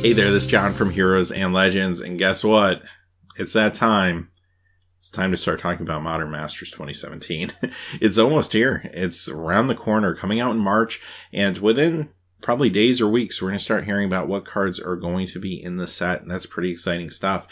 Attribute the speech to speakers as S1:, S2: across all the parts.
S1: Hey there, this is John from Heroes and Legends, and guess what? It's that time. It's time to start talking about Modern Masters 2017. It's almost here. It's around the corner, coming out in March, and within probably days or weeks, we're going to start hearing about what cards are going to be in the set, and that's pretty exciting stuff.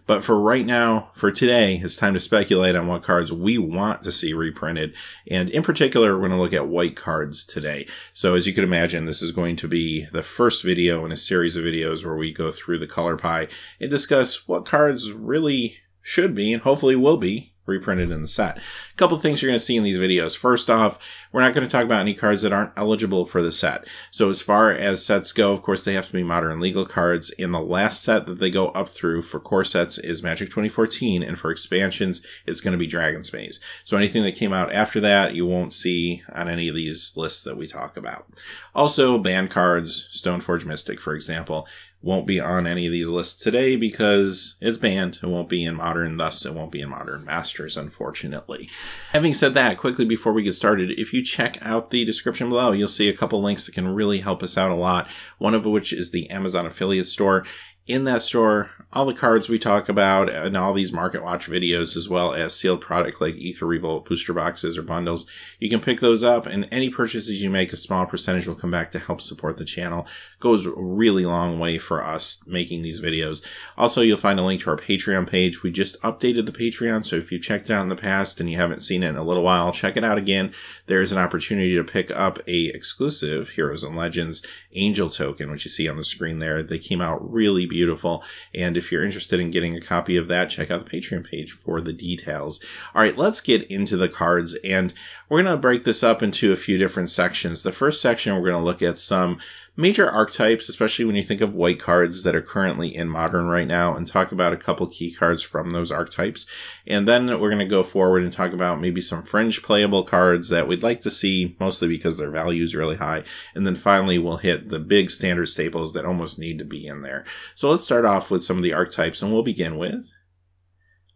S1: But for right now, for today, it's time to speculate on what cards we want to see reprinted. And in particular, we're going to look at white cards today. So as you can imagine, this is going to be the first video in a series of videos where we go through the color pie and discuss what cards really should be and hopefully will be reprinted in the set. A couple of things you're going to see in these videos. First off, we're not going to talk about any cards that aren't eligible for the set. So as far as sets go, of course, they have to be modern and legal cards. In the last set that they go up through for core sets is Magic 2014, and for expansions, it's going to be Dragon's Maze. So anything that came out after that, you won't see on any of these lists that we talk about. Also, banned cards, Stoneforge Mystic, for example, won't be on any of these lists today because it's banned. It won't be in Modern, thus it won't be in Modern Masters, unfortunately. Having said that, quickly before we get started, if you check out the description below, you'll see a couple links that can really help us out a lot. One of which is the Amazon affiliate store. In that store, all the cards we talk about and all these Market Watch videos, as well as sealed product like Ether Revolt booster boxes or bundles, you can pick those up, and any purchases you make, a small percentage will come back to help support the channel. Goes a really long way for us making these videos. Also, you'll find a link to our Patreon page. We just updated the Patreon, so if you checked it out in the past and you haven't seen it in a little while, check it out again. There's an opportunity to pick up a exclusive Heroes and Legends Angel token, which you see on the screen there. They came out really beautiful, and if you're interested in getting a copy of that, check out the Patreon page for the details. All right, let's get into the cards, and we're going to break this up into a few different sections. The first section, we're going to look at some major archetypes, especially when you think of white cards that are currently in Modern right now, and talk about a couple key cards from those archetypes. And then we're going to go forward and talk about maybe some fringe playable cards that we'd like to see, mostly because their value is really high. And then finally, we'll hit the big standard staples that almost need to be in there. So let's start off with some of the archetypes, and we'll begin with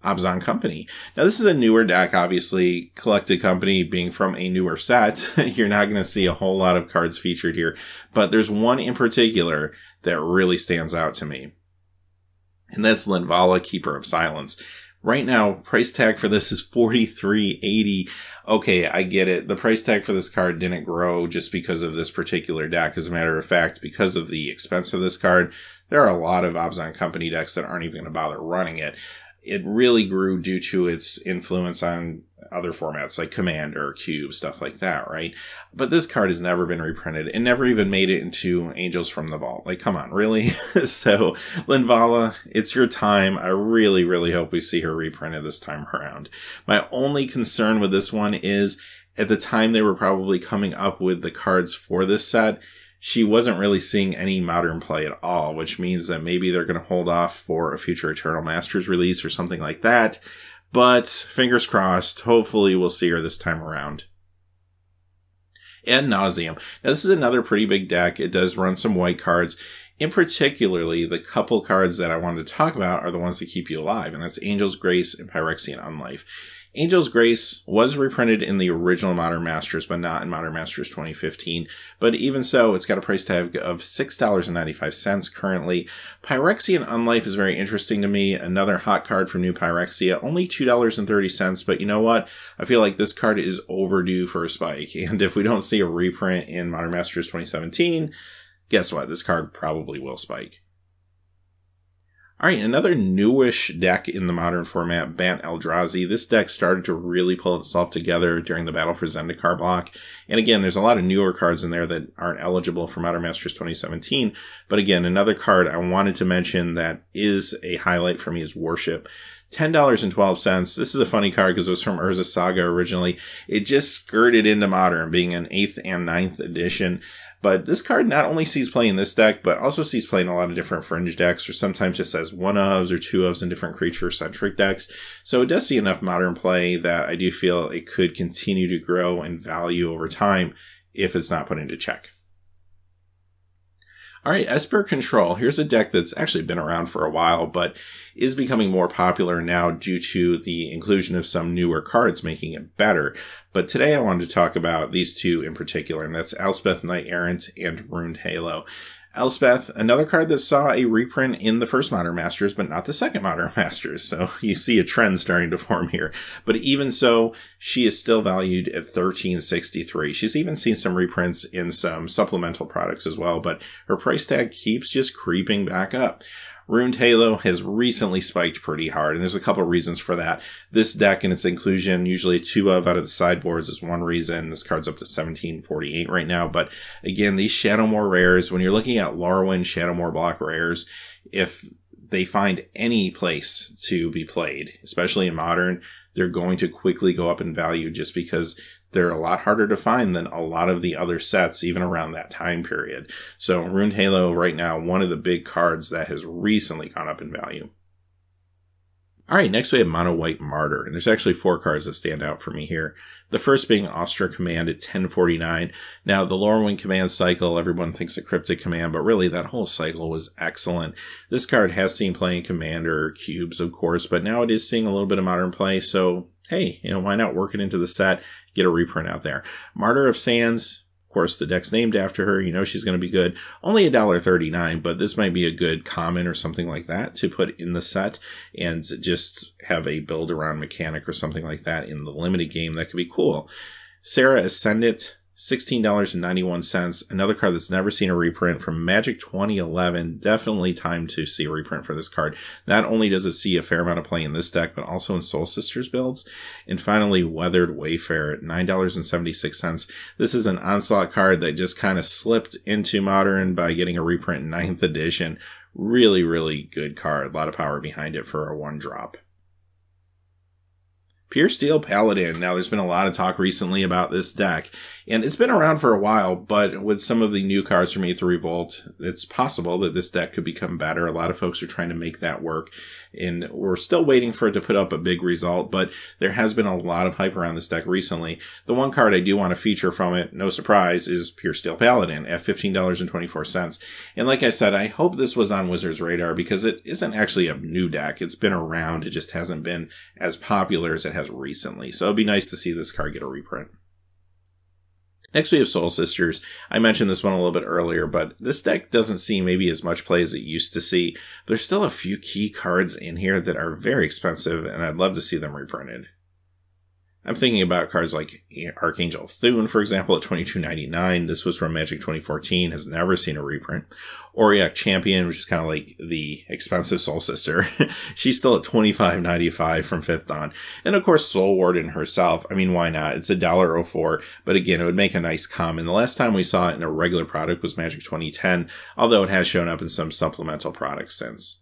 S1: Abzan Company. Now, this is a newer deck, obviously. Collected Company being from a newer set, you're not going to see a whole lot of cards featured here, but there's one in particular that really stands out to me, and that's Linvala, Keeper of Silence. Right now, price tag for this is $43.80. Okay, I get it. The price tag for this card didn't grow just because of this particular deck. As a matter of fact, because of the expense of this card, there are a lot of Abzan Company decks that aren't even going to bother running it. It really grew due to its influence on other formats like Commander, Cube, stuff like that, right? But this card has never been reprinted and never even made it into Angels from the Vault. Like, come on, really? So, Linvala, it's your time. I really, really hope we see her reprinted this time around. My only concern with this one is, at the time they were probably coming up with the cards for this set, she wasn't really seeing any modern play at all, which means that maybe they're going to hold off for a future Eternal Masters release or something like that. But fingers crossed, hopefully we'll see her this time around. And Nauseum. Now, this is another pretty big deck. It does run some white cards. In particularly, the couple cards that I wanted to talk about are the ones that keep you alive, and that's Angel's Grace and Phyrexian Unlife. Angel's Grace was reprinted in the original Modern Masters, but not in Modern Masters 2015. But even so, it's got a price tag of $6.95 currently. Phyrexian Unlife is very interesting to me. Another hot card from New Phyrexia, only $2.30. But you know what? I feel like this card is overdue for a spike. And if we don't see a reprint in Modern Masters 2017, guess what? This card probably will spike. All right, another newish deck in the Modern format, Bant Eldrazi. This deck started to really pull itself together during the Battle for Zendikar block. And again, there's a lot of newer cards in there that aren't eligible for Modern Masters 2017. But again, another card I wanted to mention that is a highlight for me is Worship. $10.12. This is a funny card because it was from Urza Saga originally. It just skirted into Modern, being an 8th and 9th edition. But this card not only sees play in this deck, but also sees play in a lot of different Fringe decks, or sometimes just as one-ofs or two-ofs in different creature-centric decks. So it does see enough Modern play that I do feel it could continue to grow in value over time if it's not put into check. All right, Esper Control. Here's a deck that's actually been around for a while, but is becoming more popular now due to the inclusion of some newer cards making it better. But today I wanted to talk about these two in particular, and that's Elspeth Knight Errant and Ruined Halo. Elspeth, another card that saw a reprint in the first Modern Masters, but not the second Modern Masters. So you see a trend starting to form here. But even so, she is still valued at $13.63. She's even seen some reprints in some supplemental products as well, but her price tag keeps just creeping back up. Runed Halo has recently spiked pretty hard, and there's a couple of reasons for that. This deck and its inclusion, usually 2 of out of the sideboards, is one reason. This card's up to 1748 right now, but again, these Shadowmoor rares, when you're looking at Lorwyn Shadowmoor block rares, if they find any place to be played, especially in Modern, they're going to quickly go up in value just because they're a lot harder to find than a lot of the other sets, even around that time period. So Runed Halo right now, one of the big cards that has recently gone up in value. All right, next we have Mono White Martyr, and there's actually 4 cards that stand out for me here. The first being Austria Command at 1049. Now, the Lorwyn Command cycle, everyone thinks a Cryptic Command, but really that whole cycle was excellent. This card has seen play in Commander, Cubes, of course, but now it is seeing a little bit of Modern play, so hey, why not work it into the set, get a reprint out there. Martyr of Sands, of course, the deck's named after her. She's going to be good. Only $1.39, but this might be a good common or something like that to put in the set and just have a build around mechanic or something like that in the limited game. That could be cool. Sarah Ascendant, $16.91. Another card that's never seen a reprint from Magic 2011. Definitely time to see a reprint for this card. Not only does it see a fair amount of play in this deck, but also in Soul Sisters builds. And finally, Weathered Wayfarer at $9.76. This is an Onslaught card that just kind of slipped into Modern by getting a reprint in 9th edition. Really, really good card. A lot of power behind it for a 1-drop. Pure Steel Paladin. Now, there's been a lot of talk recently about this deck, and it's been around for a while, but with some of the new cards from Aether Revolt, it's possible that this deck could become better. A lot of folks are trying to make that work, and we're still waiting for it to put up a big result, but there has been a lot of hype around this deck recently. The one card I do want to feature from it, no surprise, is Pure Steel Paladin at $15.24. And like I said, I hope this was on Wizards' radar because it isn't actually a new deck. It's been around. It just hasn't been as popular as it has recently. So it'd be nice to see this card get a reprint. Next, we have Soul Sisters. I mentioned this one a little bit earlier, but this deck doesn't see maybe as much play as it used to see. There's still a few key cards in here that are very expensive, and I'd love to see them reprinted. I'm thinking about cards like Archangel Thune, for example, at $22.99. This was from Magic 2014, has never seen a reprint. Auriok Champion, which is kind of like the expensive Soul Sister. She's still at $25.95 from 5th Dan. And of course, Soul Warden herself. I mean, why not? It's $1.04, but again, it would make a nice common. The last time we saw it in a regular product was Magic 2010, although it has shown up in some supplemental products since.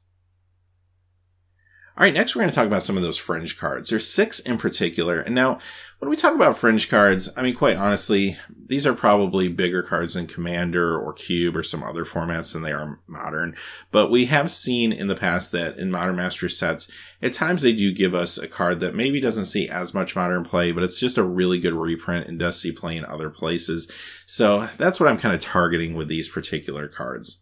S1: All right, next we're going to talk about some of those Fringe cards. There's 6 in particular. And now, when we talk about Fringe cards, I mean, quite honestly, these are probably bigger cards in Commander or Cube or some other formats than they are Modern. But we have seen in the past that in Modern Master sets, at times they do give us a card that maybe doesn't see as much Modern play, but it's just a really good reprint and does see play in other places. So that's what I'm kind of targeting with these particular cards.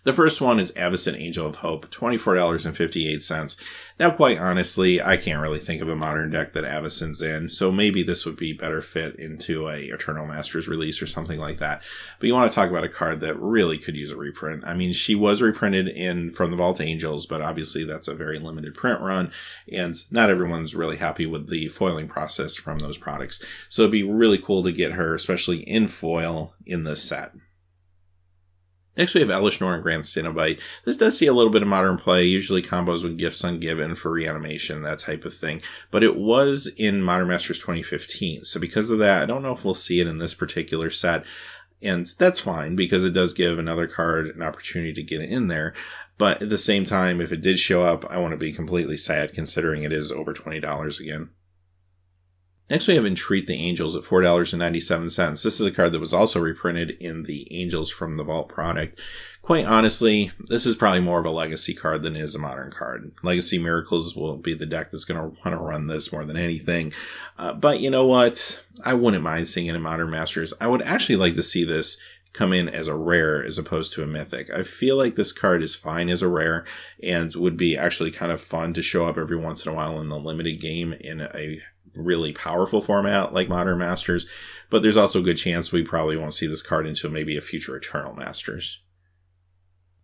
S1: The first one is Avacyn Angel of Hope, $24.58. Now, quite honestly, I can't really think of a Modern deck that Avacyn's in, so maybe this would be better fit into a Eternal Masters release or something like that. But you want to talk about a card that really could use a reprint. I mean, she was reprinted in From the Vault Angels, but obviously that's a very limited print run, and not everyone's really happy with the foiling process from those products. So it'd be really cool to get her, especially in foil, in this set. Next, we have Elesh Norn Grand Cenobite. This does see a little bit of Modern play, usually combos with Gifts Ungiven for reanimation, that type of thing. But it was in Modern Masters 2015, so because of that, I don't know if we'll see it in this particular set. And that's fine, because it does give another card an opportunity to get in there. But at the same time, if it did show up, I want to be completely sad, considering it is over $20 again. Next, we have Entreat the Angels at $4.97. This is a card that was also reprinted in the Angels from the Vault product. Quite honestly, this is probably more of a legacy card than it is a Modern card. Legacy Miracles will be the deck that's going to want to run this more than anything. But you know what? I wouldn't mind seeing it in Modern Masters. I would actually like to see this come in as a rare as opposed to a mythic. I feel like this card is fine as a rare and would be actually kind of fun to show up every once in a while in the limited game in a really powerful format like Modern Masters, but there's also a good chance we probably won't see this card until maybe a future Eternal Masters.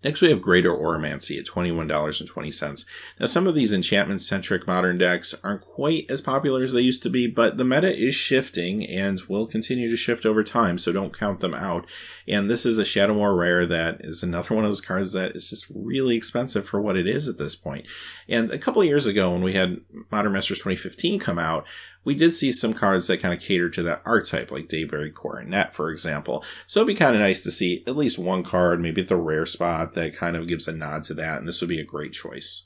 S1: Next, we have Greater Oromancy at $21.20. Now, some of these enchantment-centric modern decks aren't quite as popular as they used to be, but the meta is shifting and will continue to shift over time, so don't count them out. And this is a Shadowmoor rare that is another one of those cards that is just really expensive for what it is at this point. And a couple of years ago, when we had Modern Masters 2015 come out, we did see some cards that kind of cater to that archetype, like Daybreak Coronet, for example. So it'd be kind of nice to see at least one card, maybe at the rare spot, that kind of gives a nod to that, and this would be a great choice.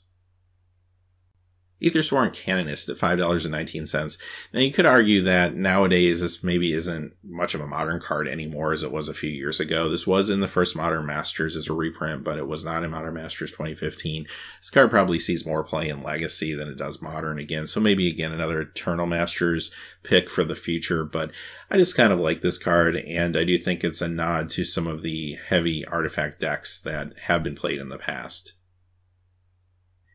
S1: Aethersworn Canonist at $5.19. Now, you could argue that nowadays this maybe isn't much of a modern card anymore as it was a few years ago. This was in the first Modern Masters as a reprint, but it was not in Modern Masters 2015. This card probably sees more play in Legacy than it does Modern again, so maybe again another Eternal Masters pick for the future, but I just kind of like this card, and I do think it's a nod to some of the heavy artifact decks that have been played in the past.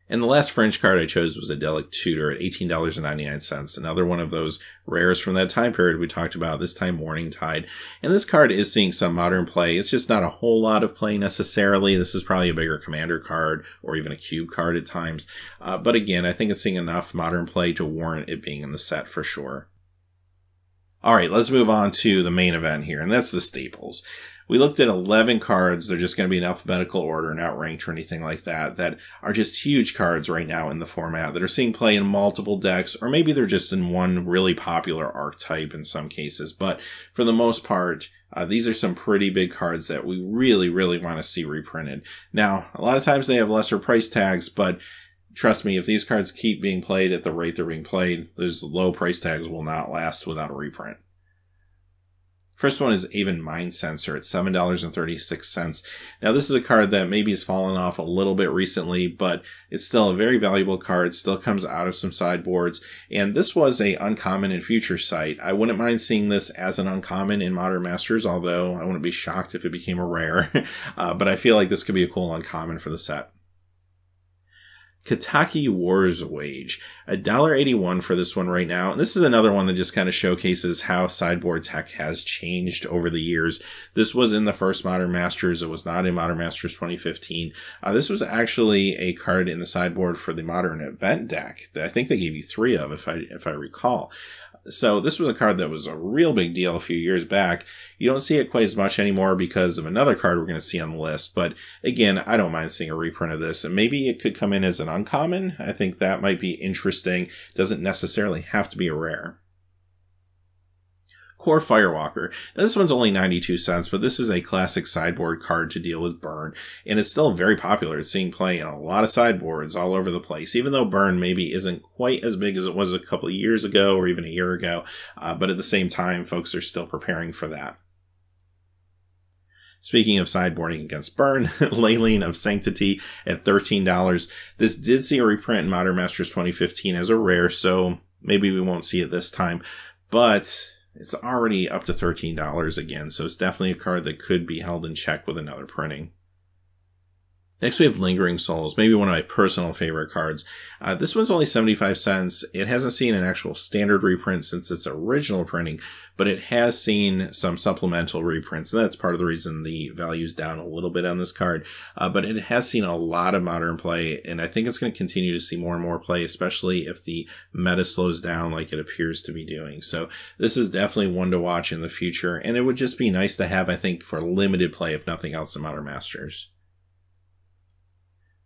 S1: And the last Fringe card I chose was Idyllic Tutor at $18.99. Another one of those rares from that time period we talked about, this time Morningtide. And this card is seeing some modern play. It's just not a whole lot of play necessarily. This is probably a bigger commander card or even a cube card at times. But again, I think it's seeing enough modern play to warrant it being in the set for sure. All right, let's move on to the main event here, and that's the staples. We looked at 11 cards. They're just going to be in alphabetical order, not ranked or anything like that, that are just huge cards right now in the format that are seeing play in multiple decks, or maybe they're just in one really popular archetype in some cases. But for the most part, these are some pretty big cards that we really, really want to see reprinted. Now, a lot of times they have lesser price tags, but trust me, if these cards keep being played at the rate they're being played, those low price tags will not last without a reprint. First one is Aven Mind Sensor at $7.36. Now, this is a card that maybe has fallen off a little bit recently, but it's still a very valuable card, still comes out of some sideboards, and this was a uncommon in Future Sight. I wouldn't mind seeing this as an uncommon in Modern Masters, although I wouldn't be shocked if it became a rare, but I feel like this could be a cool uncommon for the set. Kataki War's Wage, $1.81 for this one right now. And this is another one that just kind of showcases how sideboard tech has changed over the years. This was in the first Modern Masters. It was not in Modern Masters 2015. This was actually a card in the sideboard for the Modern Event deck that I think they gave you 3 of, if I recall. So this was a card that was a real big deal a few years back. You don't see it quite as much anymore because of another card we're going to see on the list. But again, I don't mind seeing a reprint of this. And maybe it could come in as an uncommon. I think that might be interesting. Doesn't necessarily have to be a rare. Core Firewalker. Now, this one's only 92 cents, but this is a classic sideboard card to deal with burn, and it's still very popular. It's seeing play in a lot of sideboards all over the place, even though burn maybe isn't quite as big as it was a couple of years ago or even a year ago, but at the same time, folks are still preparing for that. Speaking of sideboarding against burn, Leyline of Sanctity at $13. This did see a reprint in Modern Masters 2015 as a rare, so maybe we won't see it this time, but it's already up to $13 again, so it's definitely a card that could be held in check with another printing. Next, we have Lingering Souls, maybe one of my personal favorite cards. This one's only 75 cents. It hasn't seen an actual standard reprint since its original printing, but it has seen some supplemental reprints, and that's part of the reason the value's down a little bit on this card. But it has seen a lot of modern play, and I think it's going to continue to see more and more play, especially if the meta slows down like it appears to be doing. So this is definitely one to watch in the future, and it would just be nice to have, I think, for limited play, if nothing else, in Modern Masters.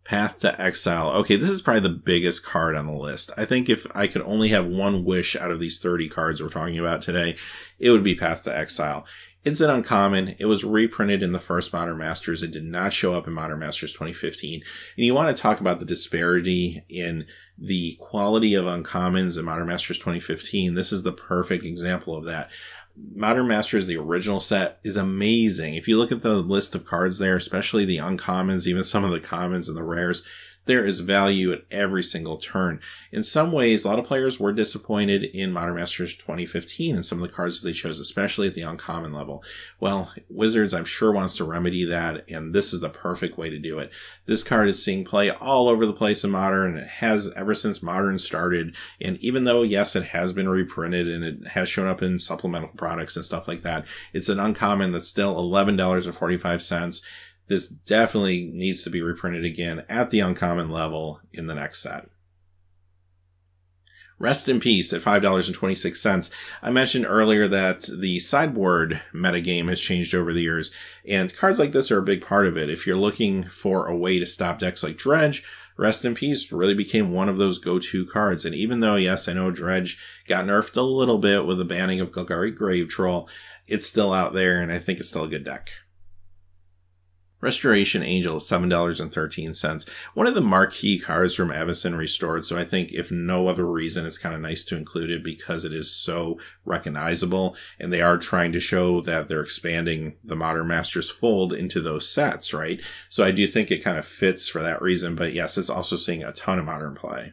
S1: Path to Exile. Okay, this is probably the biggest card on the list. I think if I could only have one wish out of these 30 cards we're talking about today, it would be Path to Exile. It's an uncommon. It was reprinted in the first Modern Masters. It did not show up in Modern Masters 2015. And you want to talk about the disparity in the quality of uncommons in Modern Masters 2015. This is the perfect example of that. Modern Masters, the original set, is amazing. If you look at the list of cards there, especially the uncommons, even some of the commons and the rares, there is value at every single turn. In some ways, a lot of players were disappointed in Modern Masters 2015 and some of the cards they chose, especially at the uncommon level. Well, Wizards, I'm sure, wants to remedy that, and this is the perfect way to do it. This card is seeing play all over the place in Modern, and it has ever since Modern started. And even though, yes, it has been reprinted and it has shown up in supplemental products and stuff like that, it's an uncommon that's still $11.45. This definitely needs to be reprinted again at the uncommon level in the next set. Rest in Peace at $5.26. I mentioned earlier that the sideboard metagame has changed over the years, and cards like this are a big part of it. If you're looking for a way to stop decks like Dredge, Rest in Peace really became one of those go-to cards. And even though, yes, I know Dredge got nerfed a little bit with the banning of Golgari Grave Troll, it's still out there, and I think it's still a good deck. Restoration Angel is $7.13. One of the marquee cards from Avacyn Restored, so I think if no other reason, it's kind of nice to include it because it is so recognizable, and they are trying to show that they're expanding the Modern Masters fold into those sets, right? So I do think it kind of fits for that reason, but yes, it's also seeing a ton of Modern play.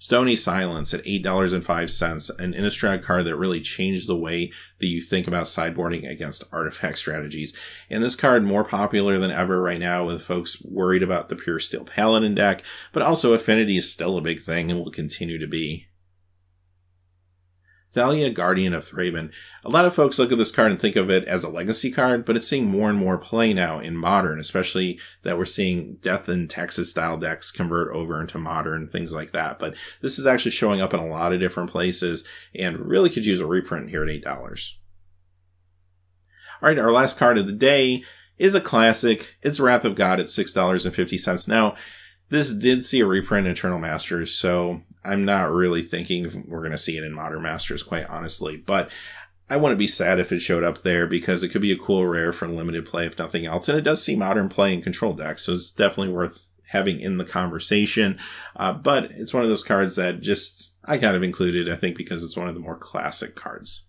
S1: Stony Silence at $8.05, an Innistrad card that really changed the way that you think about sideboarding against artifact strategies. And this card more popular than ever right now with folks worried about the Pure Steel Paladin deck, but also Affinity is still a big thing and will continue to be. Thalia, Guardian of Thraben. A lot of folks look at this card and think of it as a legacy card, but it's seeing more and more play now in Modern, especially that we're seeing Death and Texas style decks convert over into Modern, things like that. But this is actually showing up in a lot of different places and really could use a reprint here at $8. All right, our last card of the day is a classic. It's Wrath of God at $6.50. Now, this did see a reprint in Eternal Masters, so I'm not really thinking we're going to see it in Modern Masters, quite honestly. But I wouldn't be sad if it showed up there because it could be a cool rare for limited play, if nothing else. And it does see Modern play in Control decks, so it's definitely worth having in the conversation. But it's one of those cards that just I kind of included, I think, because it's one of the more classic cards.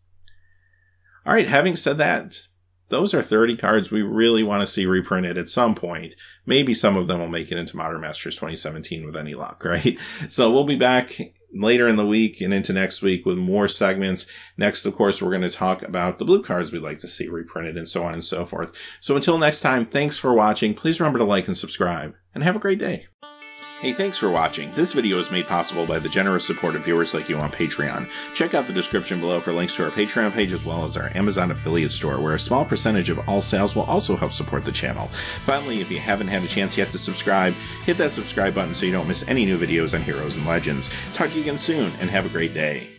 S1: All right, having said that, those are 30 cards we really want to see reprinted at some point. Maybe some of them will make it into Modern Masters 2017 with any luck, right? So we'll be back later in the week and into next week with more segments. Next, of course, we're going to talk about the blue cards we'd like to see reprinted and so on and so forth. So until next time, thanks for watching. Please remember to like and subscribe, and have a great day. Hey, thanks for watching. This video is made possible by the generous support of viewers like you on Patreon. Check out the description below for links to our Patreon page as well as our Amazon affiliate store, where a small percentage of all sales will also help support the channel. Finally, if you haven't had a chance yet to subscribe, hit that subscribe button so you don't miss any new videos on Heroes and Legends. Talk to you again soon, and have a great day.